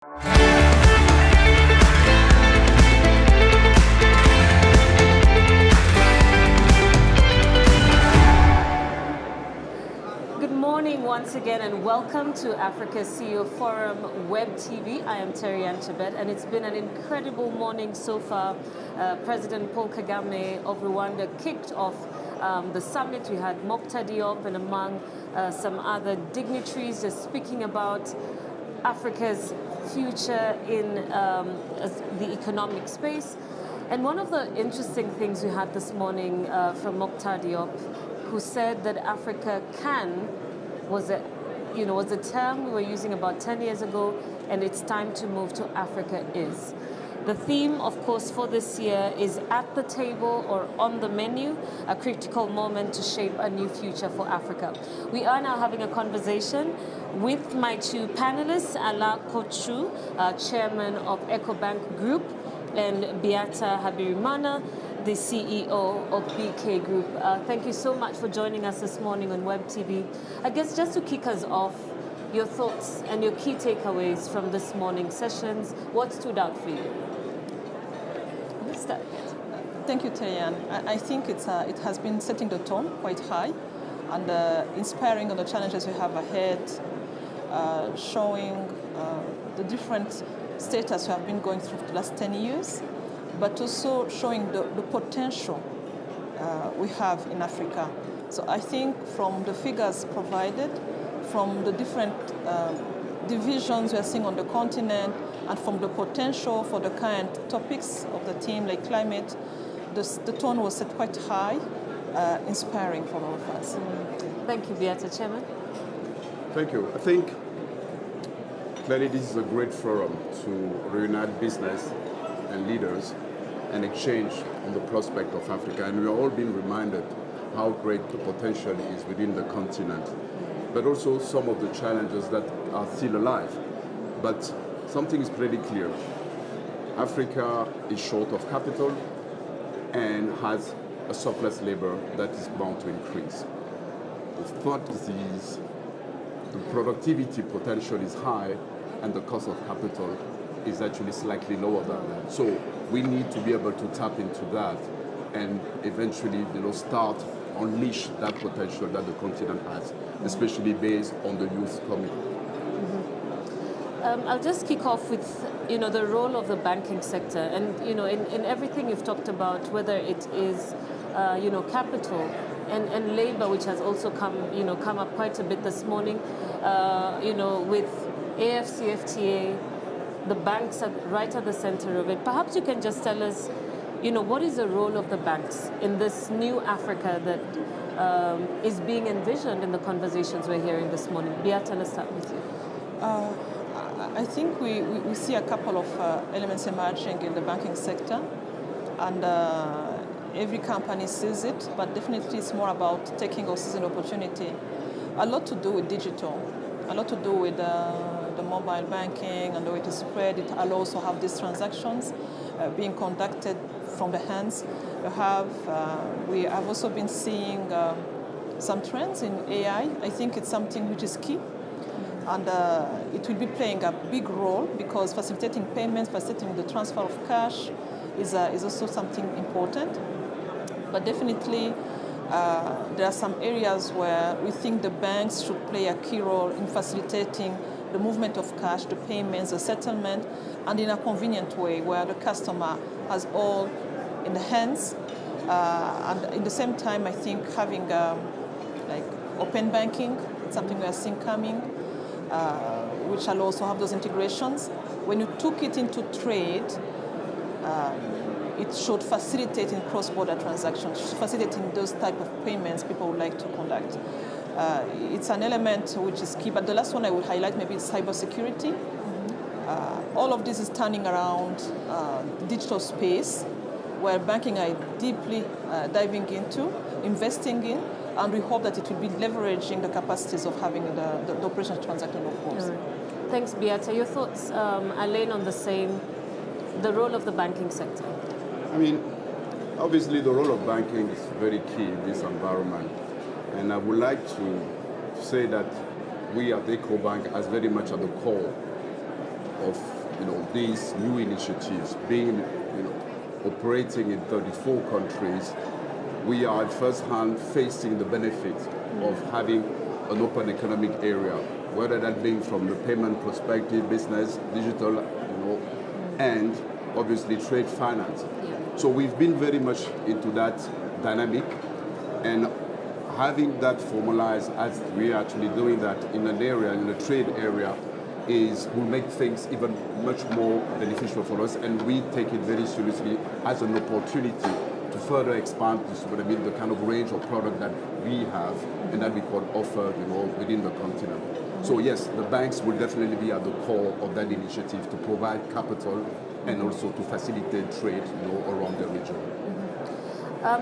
Good morning once again and welcome to Africa's CEO Forum Web TV. I am Terryanne, CHEBET, and it's been an incredible morning so far. President Paul Kagame of Rwanda kicked off the summit. We had Mokta Diop and among some other dignitaries just speaking about Africa's future in the economic space. And one of the interesting things we had this morning from Mokta Diop, who said that Africa can was a term we were using about 10 years ago, and it's time to move to Africa is. The theme, of course, for this year is at the table or on the menu, a critical moment to shape a new future for Africa. We are now having a conversation with my two panelists, Alain, chairman of Ecobank Group, and Beata, HABYARIMANA, the CEO of BK Group. Thank you so much for joining us this morning on Web TV. I guess just to kick us off, your thoughts and your key takeaways from this morning's sessions, what stood out for you? Let's start. Thank you, Terryanne. I think it has been setting the tone quite high and inspiring on the challenges we have ahead, showing the different status we have been going through the last 10 years, but also showing the potential we have in Africa. So I think from the figures provided, from the different divisions we are seeing on the continent, and from the potential for the current topics of the team, like climate, the tone was set quite high, inspiring for all of us. Thank you, Beata. Chairman? Thank you. I think clearly this is a great forum to reunite business and leaders and exchange on the prospect of Africa. And we are all being reminded how great the potential is within the continent, but also some of the challenges that are still alive. But something is pretty clear. Africa is short of capital and has a surplus labor that is bound to increase. The thought is the productivity potential is high and the cost of capital is actually slightly lower than that. So we need to be able to tap into that and eventually, start unleash that potential that the continent has, especially based on the youth coming. I'll just kick off with, the role of the banking sector, and in everything you've talked about, whether it is, capital and labor, which has also come up quite a bit this morning, with AfCFTA. The banks are right at the center of it. Perhaps you can just tell us, what is the role of the banks in this new Africa that is being envisioned in the conversations we're hearing this morning? Beata, let's start with you. I think we see a couple of elements emerging in the banking sector, and every company sees it, but definitely it's more about taking or seizing opportunity. A lot to do with digital, a lot to do with the mobile banking and the way to spread it allows to have these transactions being conducted from the hands. We have also been seeing some trends in AI. I think it's something which is key, and it will be playing a big role because facilitating payments, facilitating the transfer of cash is also something important. But definitely there are some areas where we think the banks should play a key role in facilitating the movement of cash, the payments, the settlement, and in a convenient way where the customer has all in the hands. And at the same time, I think having like open banking, something we are seeing coming, which allows to have those integrations. When you took it into trade, it should facilitate in cross-border transactions, facilitating those type of payments people would like to conduct. It's an element which is key, but the last one I would highlight maybe is cybersecurity. All of this is turning around the digital space where banking are deeply diving into, investing in, and we hope that it will be leveraging the capacities of having the operation of transaction, of course. Thanks, Beata. Your thoughts, Alain, on the role of the banking sector? I mean, obviously the role of banking is very key in this environment. And I would like to say that we at Ecobank are very much at the core of these new initiatives, being operating in 34 countries, we are at first hand facing the benefit of having an open economic area, whether that being from the payment perspective, business, digital, and obviously trade finance. Yeah. So we've been very much into that dynamic, and having that formalized as we are actually doing that in an area, in the trade area, will make things even much more beneficial for us, and we take it very seriously as an opportunity to further expand the kind of range of product that we have and that we could offer within the continent. So yes, the banks will definitely be at the core of that initiative to provide capital and also to facilitate trade around the region.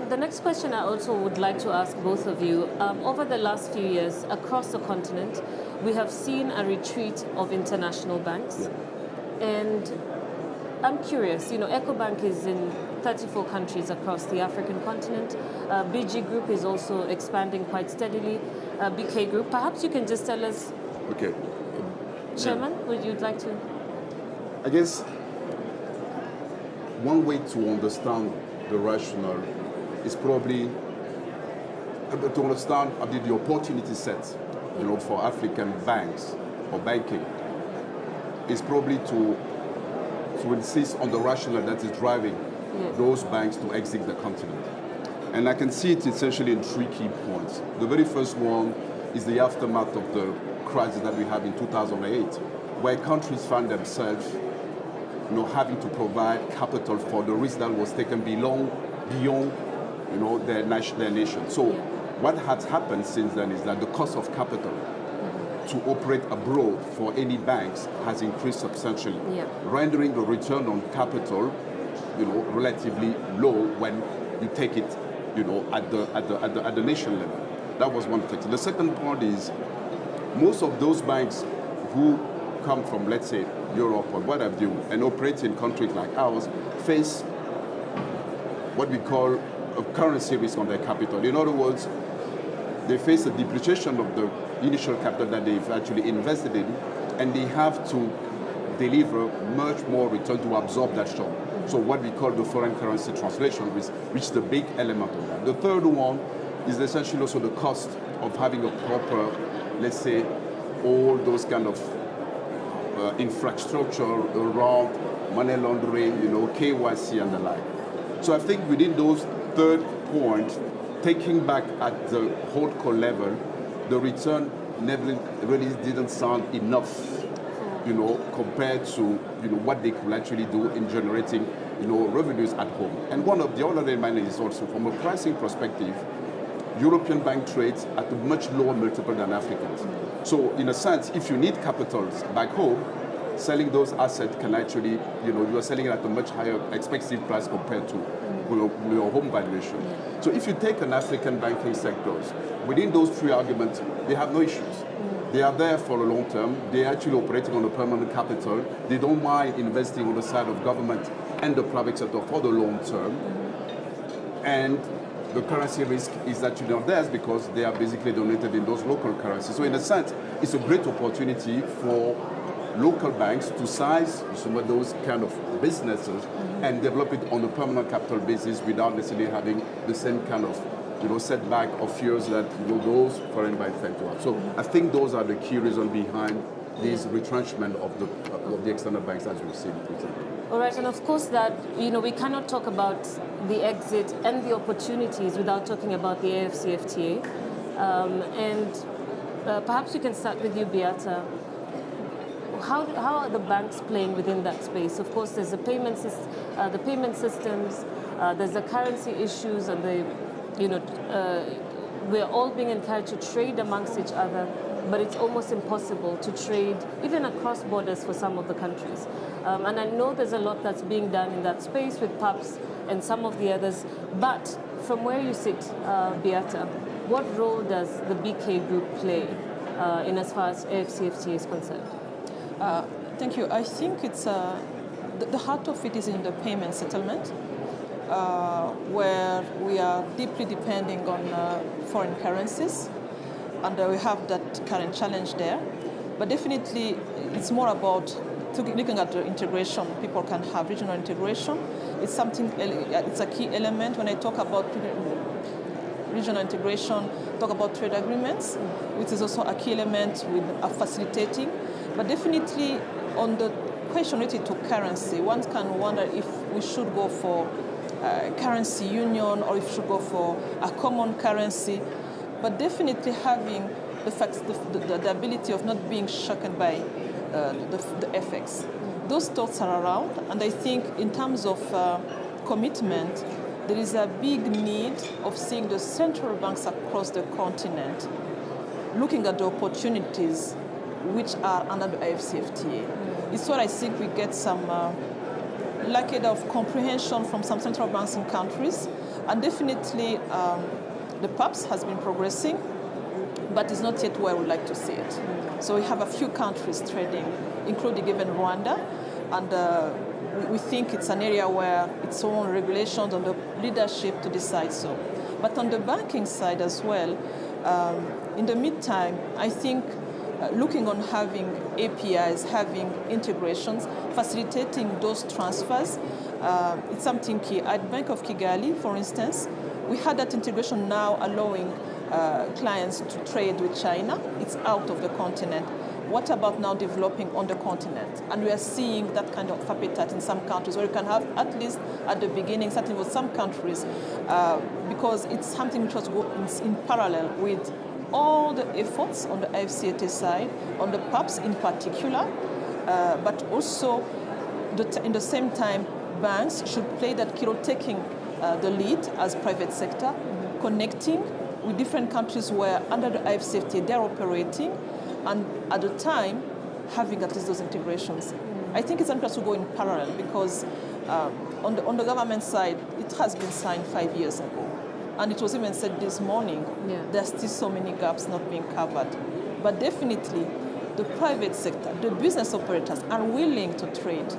The next question I also would like to ask both of you. Over the last few years, across the continent, we have seen a retreat of international banks. Yeah. And I'm curious, Ecobank is in 34 countries across the African continent. BG Group is also expanding quite steadily. BK Group, perhaps you can just tell us. Okay. Chairman, would you like to? I guess one way to understand the rationale is probably to understand the opportunity set, for African banks or banking, is probably to insist on the rationale that is driving those banks to exit the continent. And I can see it essentially in three key points. The very first one is the aftermath of the crisis that we had in 2008, where countries found themselves having to provide capital for the risk that was taken beyond their nation. So what has happened since then is that the cost of capital to operate abroad for any banks has increased substantially, rendering the return on capital relatively low when you take it at the nation level. That was one thing. The second point is most of those banks who come from, let's say, Europe or what have you, and operate in countries like ours, face what we call a currency risk on their capital. In other words, they face a depreciation of the initial capital that they've actually invested in, and they have to deliver much more return to absorb that shock. So what we call the foreign currency translation risk, which is the big element of that. The third one is essentially also the cost of having a proper, let's say, all those kind of infrastructure around money laundering, KYC and the like. So I think within those third point, taking back at the holdco level, the return never really didn't sound enough, compared to what they could actually do in generating revenues at home. And one of the other elements is also from a pricing perspective, European bank trades at a much lower multiple than Africans. So in a sense, if you need capitals back home, selling those assets can actually, you are selling it at a much higher expensive price compared to your home valuation. So if you take an African banking sectors, within those three arguments, they have no issues. They are there for the long term. They're actually operating on a permanent capital. They don't mind investing on the side of government and the private sector for the long term. And the currency risk is actually not theirs because they are basically donated in those local currencies. So in a sense, it's a great opportunity for local banks to size some of those kind of businesses and develop it on a permanent capital basis without necessarily having the same kind of setback or fears that those foreign banks tend to have. So I think those are the key reasons behind this retrenchment of the external banks as we've seen recently. All right, and of course that, we cannot talk about the exit and the opportunities without talking about the AfCFTA. Perhaps we can start with you, Beata. How are the banks playing within that space? Of course, there's the payment systems, there's the currency issues, and we're all being encouraged to trade amongst each other, but it's almost impossible to trade even across borders for some of the countries. And I know there's a lot that's being done in that space with PAPS and some of the others, but from where you sit, Beata, what role does the BK Group play in as far as AfCFTA is concerned? Thank you. I think it's the heart of it is in the payment settlement, where we are deeply depending on foreign currencies, and we have that current challenge there. But definitely, it's more about looking at the integration, people can have regional integration. It's something. It's a key element when I talk about regional integration. Talk about trade agreements, which is also a key element with facilitating. But definitely on the question related to currency, one can wonder if we should go for currency union or if we should go for a common currency. But definitely having the ability of not being shocked by the FX. Those thoughts are around, and I think in terms of commitment, there is a big need of seeing the central banks across the continent looking at the opportunities which are under the AfCFTA. It's what I think we get some lack of comprehension from some central banks in countries, and definitely the PAPS has been progressing, but it's not yet where we would like to see it. So we have a few countries trading, including even Rwanda, and we think it's an area where its own regulations and the leadership to decide so. But on the banking side as well, in the meantime, I think looking on having APIs, having integrations, facilitating those transfers, it's something key. At Bank of Kigali, for instance, we had that integration now allowing clients to trade with China. It's out of the continent. What about now developing on the continent? And we are seeing that kind of appetite in some countries where you can have, at least at the beginning, certainly with some countries, because it's something which was in parallel with all the efforts on the AfCFTA side, on the PAPS in particular, but also in the same time, banks should play that key role, taking the lead as private sector, connecting with different countries where under the AfCFTA they're operating, and at the time having at least those integrations. I think it's important to go in parallel because on the government side, it has been signed 5 years ago. And it was even said this morning, there's still so many gaps not being covered. But definitely, the private sector, the business operators are willing to trade,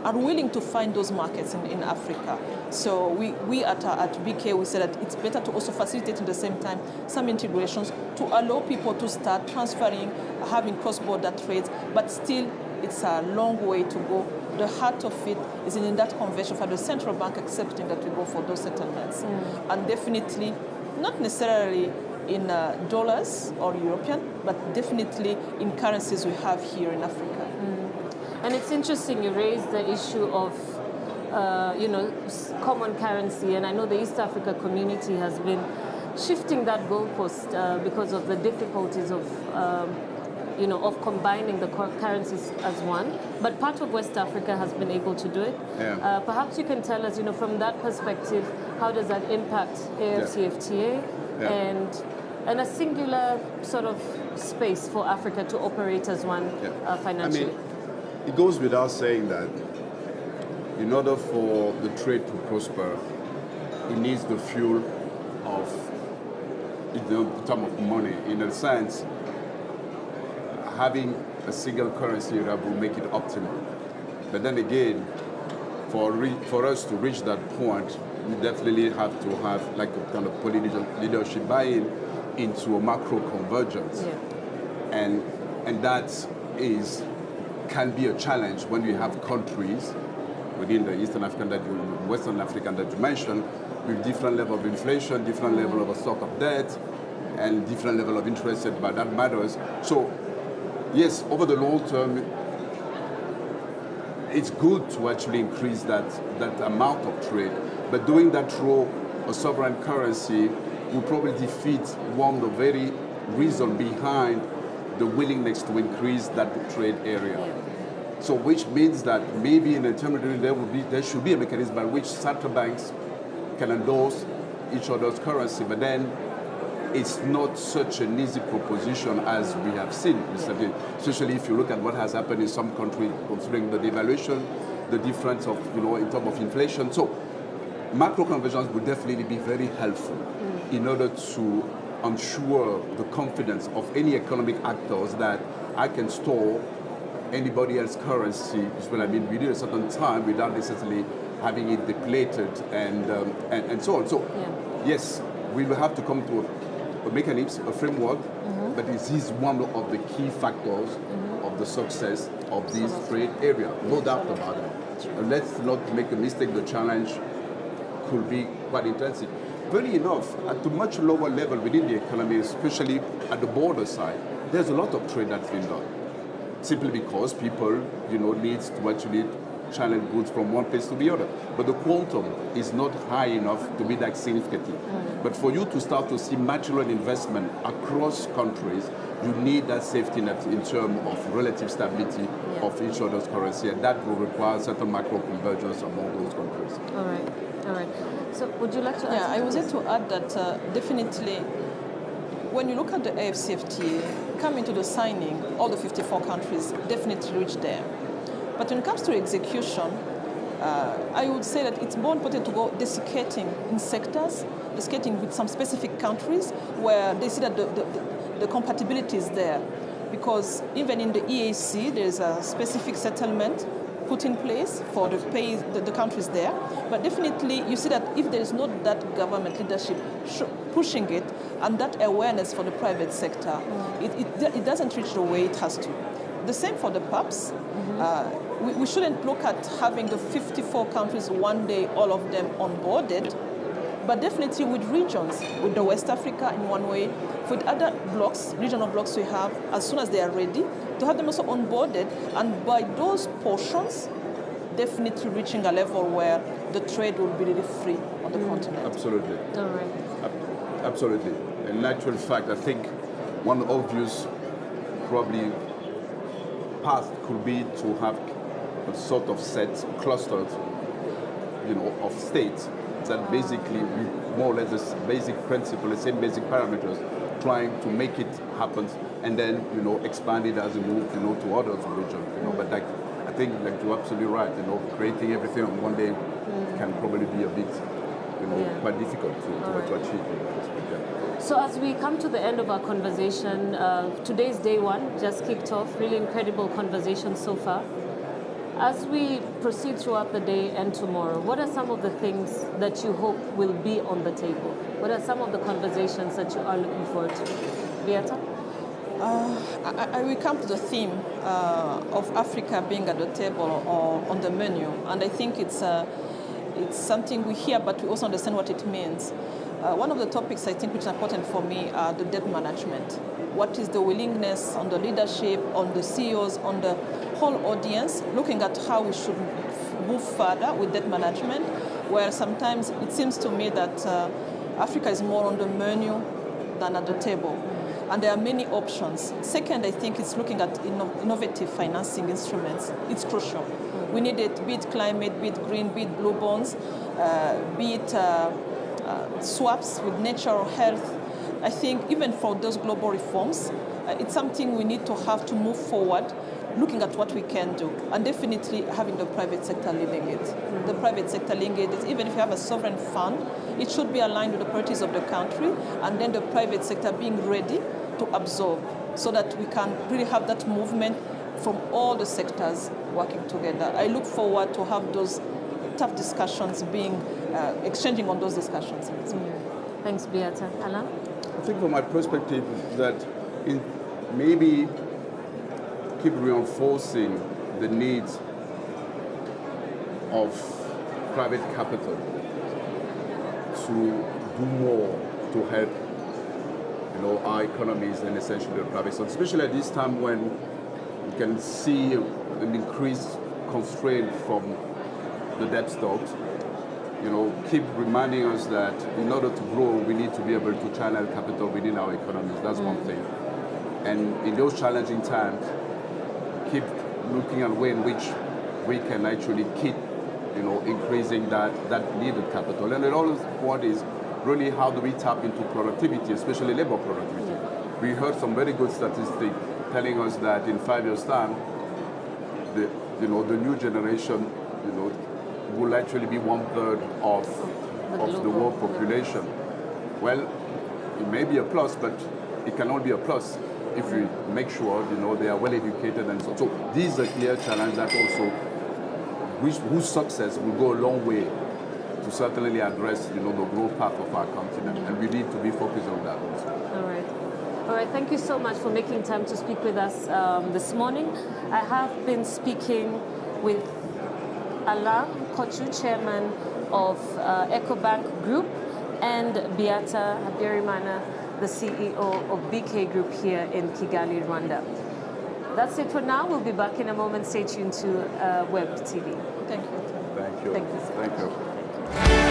are willing to find those markets in Africa. So we at BK, we said that it's better to also facilitate at the same time some integrations to allow people to start transferring, having cross-border trades, but still it's a long way to go. The heart of it is in that convention for the central bank accepting that we go for those settlements. And definitely, not necessarily in dollars or European, but definitely in currencies we have here in Africa. And it's interesting you raised the issue of common currency, and I know the East Africa community has been shifting that goalpost because of the difficulties of combining the currencies as one. But part of West Africa has been able to do it. Perhaps you can tell us, from that perspective, how does that impact AfCFTA and a singular sort of space for Africa to operate as one financially? I mean, it goes without saying that in order for the trade to prosper, it needs the fuel of, in terms of money. In a sense, having a single currency that will make it optimal. But then again, for us to reach that point, we definitely have to have like a kind of political leadership buy-in into a macro convergence. And that can be a challenge when you have countries within the Eastern African, Western African that you mentioned, with different level of inflation, different level of stock of debt, and different level of interest rate, but that matters. So, yes, over the long term, it's good to actually increase that amount of trade, but doing that through a sovereign currency will probably defeat one of the very reasons behind the willingness to increase that trade area. So which means that maybe in the intermediary there should be a mechanism by which central banks can endorse each other's currency, but then it's not such an easy proposition as we have seen recently, especially if you look at what has happened in some countries considering the devaluation, the difference of, in terms of inflation. So macro convergence would definitely be very helpful in order to ensure the confidence of any economic actors that I can store anybody else's currency, within a certain time without necessarily having it depleted and so on. So yes, we will have to come to mechanism, a framework, but it is one of the key factors of the success of this trade area, no doubt about it. And let's not make a mistake, the challenge could be quite intensive. Funny enough, at a much lower level within the economy, especially at the border side, there's a lot of trade that's been done. Simply because people, need to actually channel goods from one place to the other. But the quantum is not high enough to be that significant. But for you to start to see material investment across countries, you need that safety net in terms of relative stability of each other's currency, and that will require certain macro convergence among those countries. All right. So would you like to add? Yeah, I was going to add that definitely when you look at the AfCFTA, coming to the signing, all the 54 countries definitely reached there. But when it comes to execution, I would say that it's more important to go desiccating in sectors, desiccating with some specific countries where they see that the compatibility is there. Because even in the EAC, there's a specific settlement put in place for the countries there. But definitely, you see that if there is not that government leadership pushing it and that awareness for the private sector, it doesn't reach the way it has to. The same for the PAPs. We shouldn't look at having the 54 countries one day, all of them onboarded, but definitely with regions, with the West Africa in one way, with other blocks, regional blocks we have, as soon as they are ready, to have them also onboarded, and by those portions, definitely reaching a level where the trade will be really free on the continent. Absolutely. All right. Absolutely. In actual fact, I think one obvious probably path could be to have a sort of set clusters, of states that basically more or less the basic principle, the same basic parameters, trying to make it happen, and then expand it as a move, to other regions. But I think you're absolutely right. Creating everything on one day can probably be a bit, quite difficult to achieve. So as we come to the end of our conversation, today's day one just kicked off. Really incredible conversation so far. As we proceed throughout the day and tomorrow, what are some of the things that you hope will be on the table? What are some of the conversations that you are looking forward to? Beata? I will come to the theme of Africa being at the table or on the menu, and I think it's something we hear, but we also understand what it means. One of the topics I think which is important for me are the debt management. What is the willingness on the leadership, on the CEOs, on the whole audience, looking at how we should move further with debt management, where sometimes it seems to me that Africa is more on the menu than at the table. And there are many options. Second, I think it's looking at innovative financing instruments. It's crucial. We need it, be it climate, be it green, be it blue bonds, be it swaps with natural health. I think even for those global reforms, it's something we need to have to move forward, looking at what we can do, and definitely having the private sector leading it. The private sector leading it, even if you have a sovereign fund, it should be aligned with the priorities of the country, and then the private sector being ready to absorb, so that we can really have that movement from all the sectors working together. I look forward to have those tough discussions exchanging on those discussions. Thanks, Beata. Alain? I think from my perspective that maybe keep reinforcing the needs of private capital to do more to help our economies and essentially the private sector, especially at this time when we can see an increased constraint from the debt stocks. Keep reminding us that in order to grow, we need to be able to channel capital within our economies. That's one thing. And in those challenging times, keep looking at a way in which we can actually keep, increasing that needed capital. And another point is really how do we tap into productivity, especially labor productivity. We heard some very good statistics telling us that in 5 years' time, the new generation, will actually be 1/3 of the world population. Well, it may be a plus, but it can only be a plus if we make sure they are well educated and so on. So this is a clear challenge that also whose success will go a long way to certainly address, the growth path of our continent, and we need to be focused on that also. All right. All right, thank you so much for making time to speak with us this morning. I have been speaking with Alain NKONTCHOU, chairman of Ecobank Group, and Beata HABYARIMANA, the CEO of BK Group here in Kigali, Rwanda. That's it for now. We'll be back in a moment. Stay tuned to Web TV. Thank you. Thank you. Thank you so much. Thank you. Thank you.